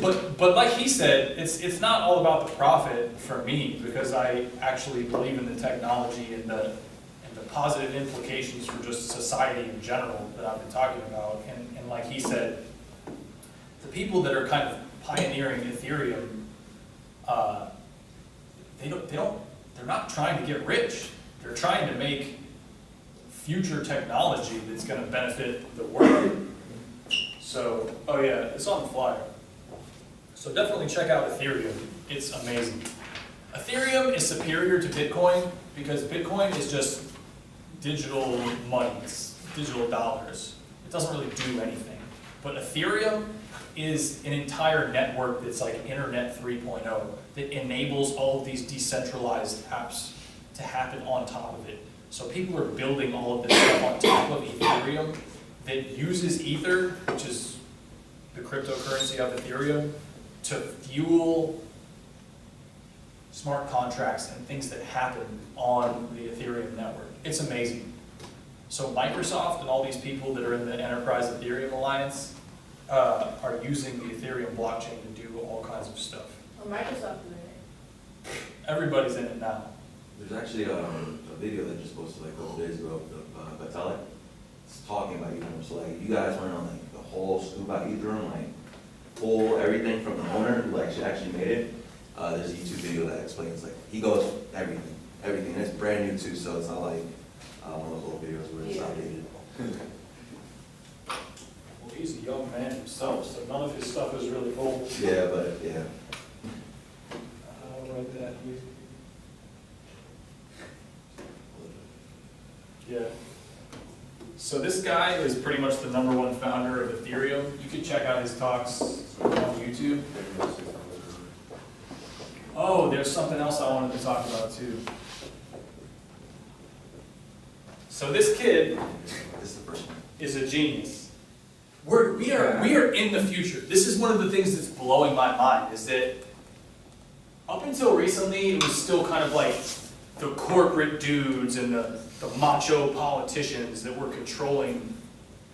But like he said, it's not all about the profit for me, because I actually believe in the technology and the positive implications for just society in general that I've been talking about. And like he said, the people that are kind of pioneering Ethereum, they're not trying to get rich. They're trying to make future technology that's going to benefit the world. So, oh yeah, it's on the flyer. So definitely check out Ethereum. It's amazing. Ethereum is superior to Bitcoin because Bitcoin is just digital money. It's digital dollars. It doesn't really do anything. But Ethereum is an entire network that's like Internet 3.0 that enables all of these decentralized apps to happen on top of it. So people are building all of this stuff on top of Ethereum that uses Ether, which is the cryptocurrency of Ethereum, to fuel smart contracts and things that happen on the Ethereum network. It's amazing. So Microsoft and all these people that are in the Enterprise Ethereum Alliance are using the Ethereum blockchain to do all kinds of stuff. Well, Microsoft is in it. Everybody's in it now. There's actually a video that just posted like a couple days ago of Vitalik. It's talking about Ethereum. So like you guys went on like the whole scoop about Ethereum, like pull everything from the owner who like actually made it. There's a YouTube video that explains like he goes everything. And it's brand new too, so it's not like one of those old videos where it's outdated. Well, he's a young man himself, so none of his stuff is really old. Yeah, but yeah. I'll write that here. Yeah. So this guy is pretty much the #1 founder of Ethereum. You can check out his talks on YouTube. Oh, there's something else I wanted to talk about too. So this kid is a genius. We are in the future. This is one of the things that's blowing my mind, is that up until recently, it was still kind of like the corporate dudes and the macho politicians that were controlling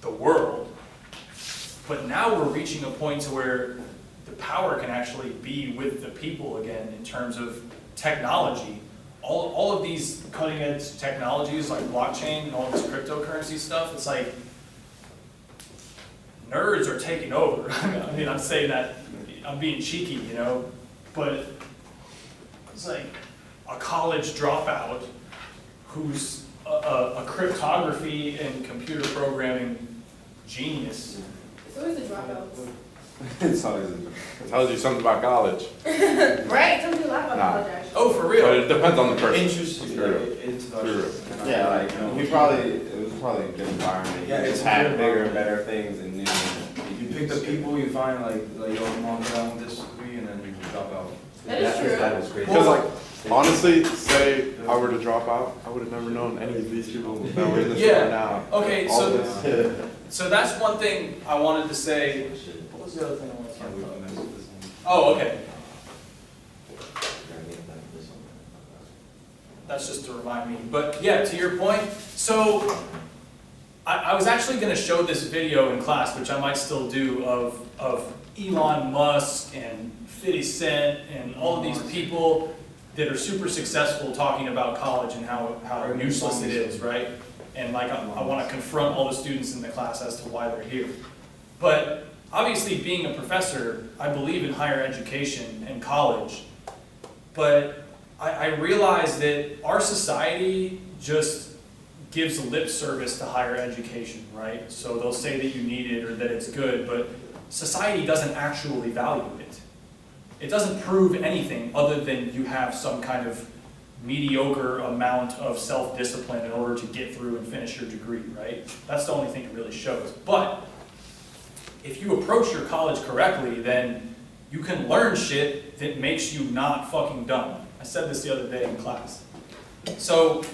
the world. But now we're reaching a point to where the power can actually be with the people again in terms of technology. All of these cutting edge technologies like blockchain and all this cryptocurrency stuff, it's like nerds are taking over. I mean, I'm saying that, I'm being cheeky, you know, but it's like a college dropout who's a cryptography and computer programming genius. It's always the dropouts. It tells you something about college. Right? Some people laugh about Nah. college actually. Oh, for But real? it depends on the person. Interesting. True. Yeah, like, you know, it was probably a good environment. Yeah, You it's just a had good bigger and environment. better things and new. You pick the people, you find like yo, come on down with this degree, and then you drop out. That is true. That was crazy. Because like, honestly, say I were to drop out, I would have never known any of these people that were in this Yeah. right now. Okay, All so this. so that's one thing I wanted to say. What was the other thing I wanted to talk about? Oh, okay. That's just to remind me. But yeah, to your point, so I was actually going to show this video in class, which I might still do, of Elon Musk and 50 Cent and all of these people that are super successful talking about college and how useless it is, right? And like I want to confront all the students in the class as to why they're here. But obviously, being a professor, I believe in higher education and college. But I realize that our society just gives lip service to higher education, right? So they'll say that you need it or that it's good, but society doesn't actually value it. It doesn't prove anything other than you have some kind of mediocre amount of self-discipline in order to get through and finish your degree, right? That's the only thing it really shows. But if you approach your college correctly, then you can learn shit that makes you not fucking dumb. I said this the other day in class. So,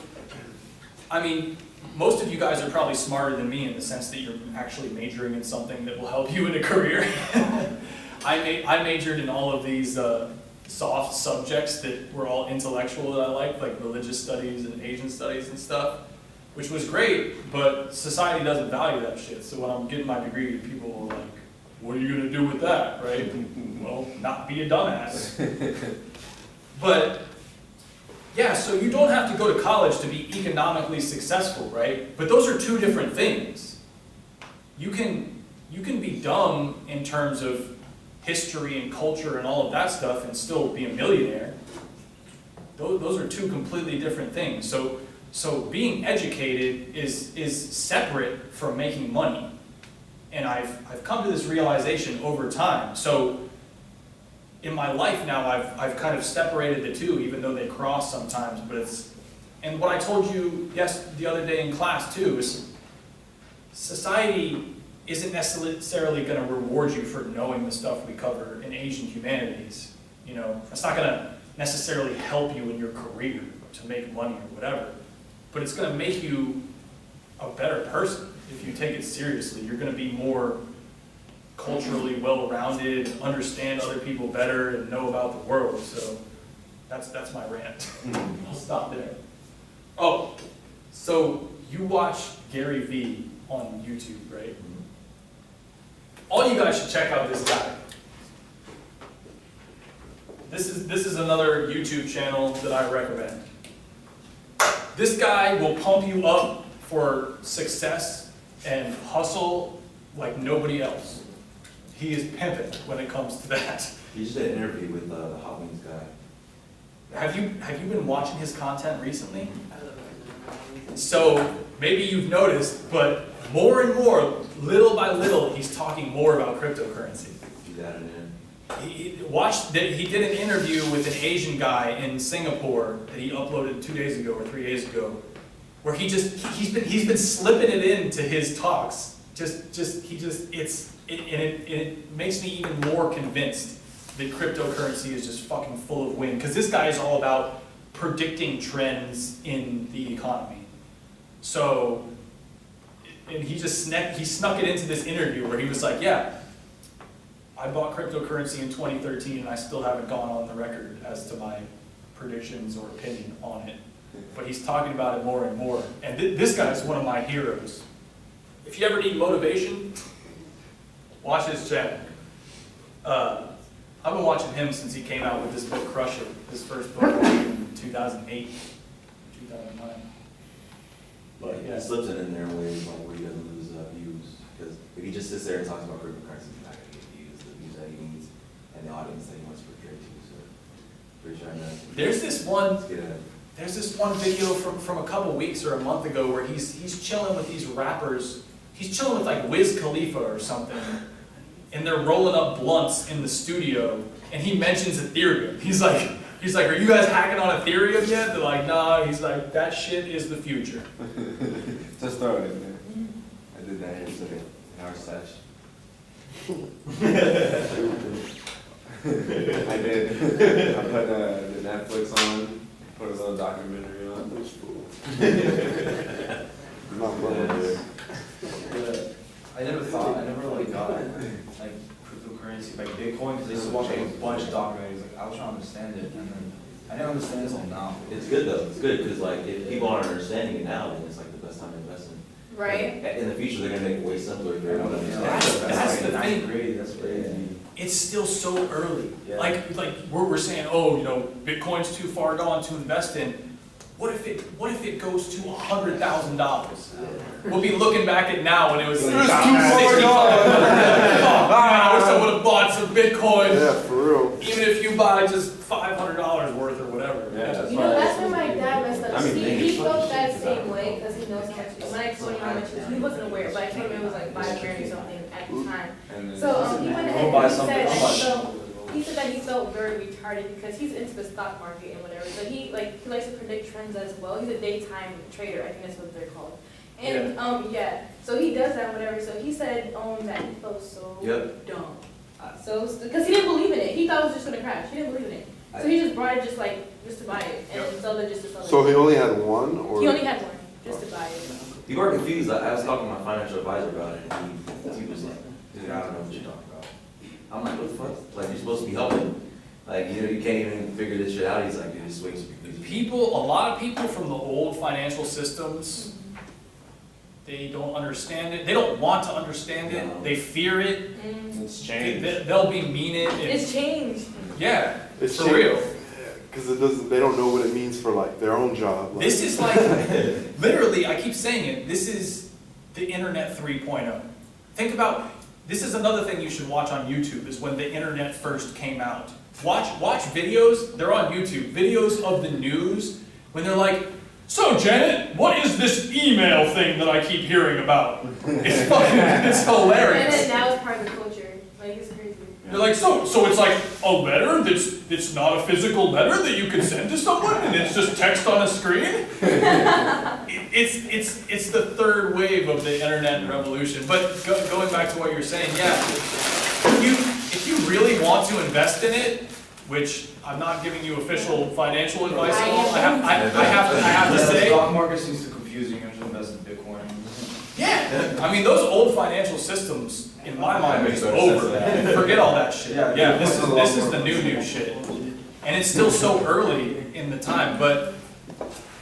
I mean, most of you guys are probably smarter than me in the sense that you're actually majoring in something that will help you in a career. I majored in all of these soft subjects that were all intellectual that I liked, like religious studies and Asian studies and stuff, which was great, but society doesn't value that shit. So when I'm getting my degree, people will like, what are you gonna do with that, right? Well, not be a dumbass. But, yeah, so you don't have to go to college to be economically successful, right? But those are two different things. You can be dumb in terms of history and culture and all of that stuff and still be a millionaire. Those are two completely different things. So being educated is separate from making money. And I've come to this realization over time. So in my life now, I've kind of separated the two, even though they cross sometimes, but and what I told you the other day in class too, is society isn't necessarily gonna reward you for knowing the stuff we cover in Asian humanities. You know, it's not gonna necessarily help you in your career to make money or whatever, but it's gonna make you a better person if you take it seriously. You're gonna be more culturally well-rounded, understand other people better, and know about the world. So that's my rant. I'll stop there. Oh, so you watch Gary Vee on YouTube, right? All you guys should check out this guy. This is another YouTube channel that I recommend. This guy will pump you up for success and hustle like nobody else. He is pimping when it comes to that. He just did an interview with the Hot Wings guy. Have you been watching his content recently? So maybe you've noticed, but more and more, little by little, he's talking more about cryptocurrency. He's added in. He did an interview with an Asian guy in Singapore that he uploaded 2 days ago or 3 days ago, where he's been slipping it into his talks. It makes me even more convinced that cryptocurrency is just fucking full of wind, because this guy is all about predicting trends in the economy. So, and he snuck it into this interview where he was like, yeah, I bought cryptocurrency in 2013 and I still haven't gone on the record as to my predictions or opinion on it. But he's talking about it more and more. And this guy is one of my heroes. If you ever need motivation, watch his channel. I've been watching him since he came out with this book, Crush It, his first book in 2008, 2009. But He yeah. slips it in there in ways like where he doesn't lose views. Because if he just sits there and talks about cryptocurrency, he's not going to get the views that he needs, and the audience that he wants to portray to. So, pretty sure I know. There's this one. Let's get at it. There's this one video from a couple weeks or a month ago where he's chilling with these rappers. He's chilling with like Wiz Khalifa or something, and they're rolling up blunts in the studio, and he mentions Ethereum. He's like, are you guys hacking on Ethereum yet? They're like, nah. He's like, that shit is the future. Just throw it in there. I did that yesterday in our sesh. I did. I put the Netflix on, put a little documentary on. It was cool. Not bad. I never like got like cryptocurrency, like Bitcoin, because I used to watch like a bunch of documentaries. Like I was trying to understand it, and then I didn't understand it until now. It's good though. It's good because like if people aren't understanding it now, then it's like the best time to invest in. Right? Like, in the future, they're gonna make it way simpler for everyone to understand. That's the ninth thing. grade. That's crazy. It's still so early. Yeah. Like we're saying, Bitcoin's too far gone to invest in. What if it goes to $100,000? We'll be looking back at now when it was It's like too far $6,500. Oh, man, I wish I would have bought some Bitcoin. Yeah, for real. Even if you buy just $500 worth or whatever. Yeah, that's You know, that's where my dad messed up. I mean, He think felt it's that funny. same way because he knows how much. When I told him how much he wasn't aware, but I told him it was like 5 grand or something at the time. And then So he went ahead I'll buy and something. he said that he felt very retarded because he's into the stock market and whatever. So he likes to predict trends as well. He's a daytime trader, I think that's what they're called. And so he does that and whatever. So he said that he felt so dumb. So because he didn't believe in it, he thought it was just gonna crash. He didn't believe in it. So he just brought it just to buy it and sell it just to sell it. So he only had one, or? He only had one just to buy it. You are confused. I was talking to my financial advisor about it, and he was like, dude, I don't know what you're talking about. I'm like, what the fuck? Like, you're supposed to be helping. Like, you can't even figure this shit out. He's like, dude, this swings. A lot of people from the old financial systems, they don't understand it, they don't want to understand it, No. they fear it, It's changed. they'll be mean it, It's changed. yeah, It's for changed. real. Because it doesn't. They don't know what it means for like their own job. Like, This is like, literally, I keep saying it, this is the internet 3.0. Think about, this is another thing you should watch on YouTube, is when the internet first came out. Watch videos, they're on YouTube, videos of the news, when they're like, so Janet, what is this email thing that I keep hearing about? It's fucking, it's And hilarious. then now it's part of the culture. Like, it's crazy. They're like, so it's like a letter it's not a physical letter that you can send to someone and it's just text on a screen? It's the third wave of the internet revolution. But going back to what you're saying, yeah, if you really want to invest in it, which I'm not giving you official financial advice at all, I have to The say, stock market seems too confusing, you have to invest in Bitcoin. yeah, I mean, those old financial systems, in my mind, are just Makes sense. over. Forget all that shit. Yeah, Yeah, this Bitcoin's a lot is more the new shit. And it's still so early in the time, but,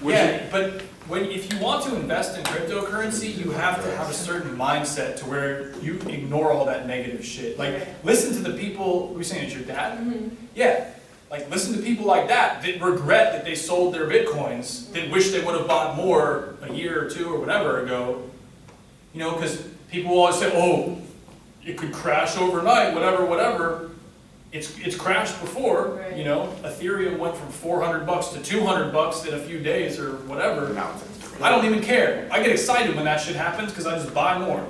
yeah, but if you want to invest in cryptocurrency, you have to have a certain mindset to where you ignore all that negative shit. Like, listen to the people, were you saying it's your dad? Mhm. Yeah, like, listen to people like that regret that they sold their Bitcoins, that wish they would have bought more a year or two or whatever ago. You know, because people always say, oh, it could crash overnight, whatever. It's crashed before, Right. you know. Ethereum went from $400 to $200 in a few days or whatever. now it's I don't even care. I get excited when that shit happens because I just buy more.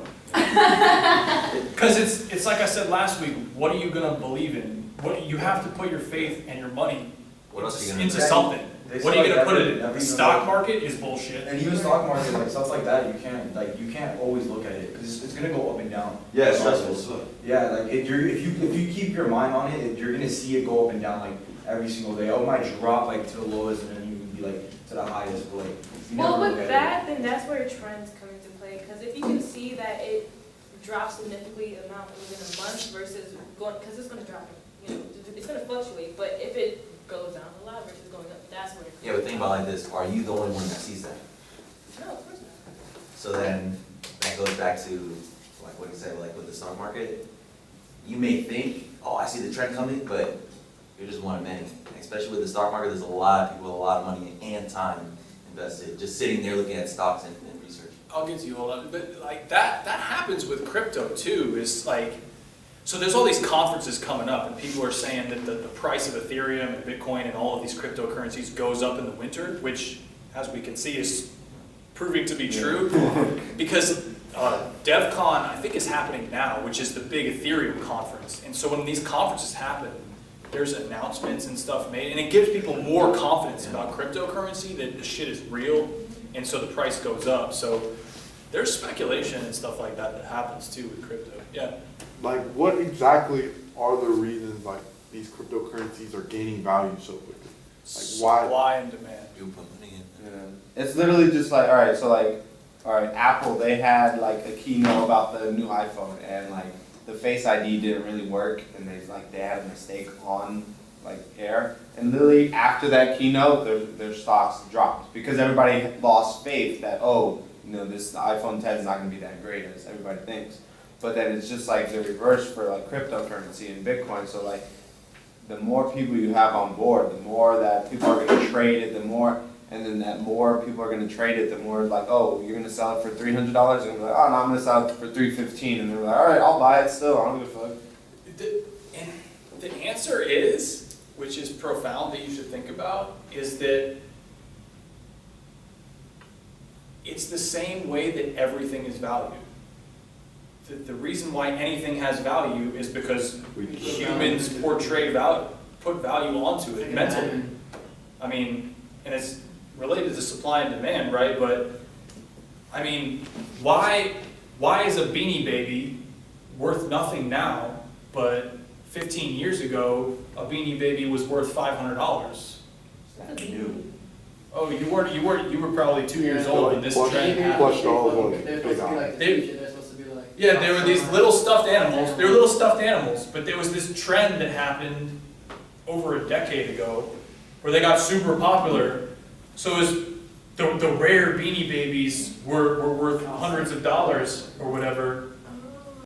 Because it's like I said last week, what are you going to believe in? You have to put your faith and your money What else are you gonna into do? something. They What are you say, gonna like, put it every- in? every- The stock market is bullshit. And even stock market, like stuff like that, you can't always look at it, because it's gonna go up and down. Yeah, it's stressful as fuck. Yeah, like if you keep your mind on it, you're gonna see it go up and down like every single day. Oh, it might drop like to the lowest and then you can be like to the highest, but like. you Well, never look with at that, then that's where trends come into play. Because if you can see that it drops significantly amount within a month versus going, because it's going to drop, you know, it's going to fluctuate. But if it goes down a lot versus going up, that's where. Yeah, but think about it like this, are you the only one that sees that? No, of course not. So then, that goes back to, like what you said, like with the stock market, you may think, oh, I see the trend coming, but you're just one of many. Especially with the stock market, there's a lot of people with a lot of money and time invested, just sitting there looking at stocks and research. I'll get to you, hold on. But like that happens with crypto too, is like, so there's all these conferences coming up and people are saying that the price of Ethereum and Bitcoin and all of these cryptocurrencies goes up in the winter, which as we can see is proving to be true. Because DevCon, I think, is happening now, which is the big Ethereum conference. And so when these conferences happen, there's announcements and stuff made, and it gives people more confidence about cryptocurrency, that the shit is real, and so the price goes up. So there's speculation and stuff like that happens too with crypto. Yeah. like, what exactly are the reasons like these cryptocurrencies are gaining value so quickly? Like, why? Supply and demand. You put money in. Yeah. It's literally just like, alright, so like, alright, Apple, they had like a keynote about the new iPhone and like the Face ID didn't really work and they had a mistake on like air. And literally after that keynote, their stocks dropped because everybody lost faith that, oh, you know, this iPhone 10 is not gonna be that great as everybody thinks. But then it's just like the reverse for like cryptocurrency and Bitcoin. So like the more people you have on board, the more that people are gonna trade it, and then that more people are gonna trade it, the more like, oh, you're gonna sell it for $300, and they're like, oh no, I'm gonna sell it for $315, and they're like, all right, I'll buy it still, I don't give a fuck. And the answer is, which is profound that you should think about, is that it's the same way that everything is valued. The reason why anything has value is because humans put value onto it mentally. I mean, and it's related to supply and demand, right? But, I mean, why is a Beanie Baby worth nothing now, but 15 years ago, a Beanie Baby was worth $500? New. Oh, you were probably 2 years old when this trend happened. Plush dolls look They're big supposed to be on. like the future, they're supposed to be like. Yeah, there were these little stuffed animals. They were little stuffed animals, but there was this trend that happened over a decade ago where they got super popular. So it was the rare Beanie Babies were worth hundreds of dollars or whatever,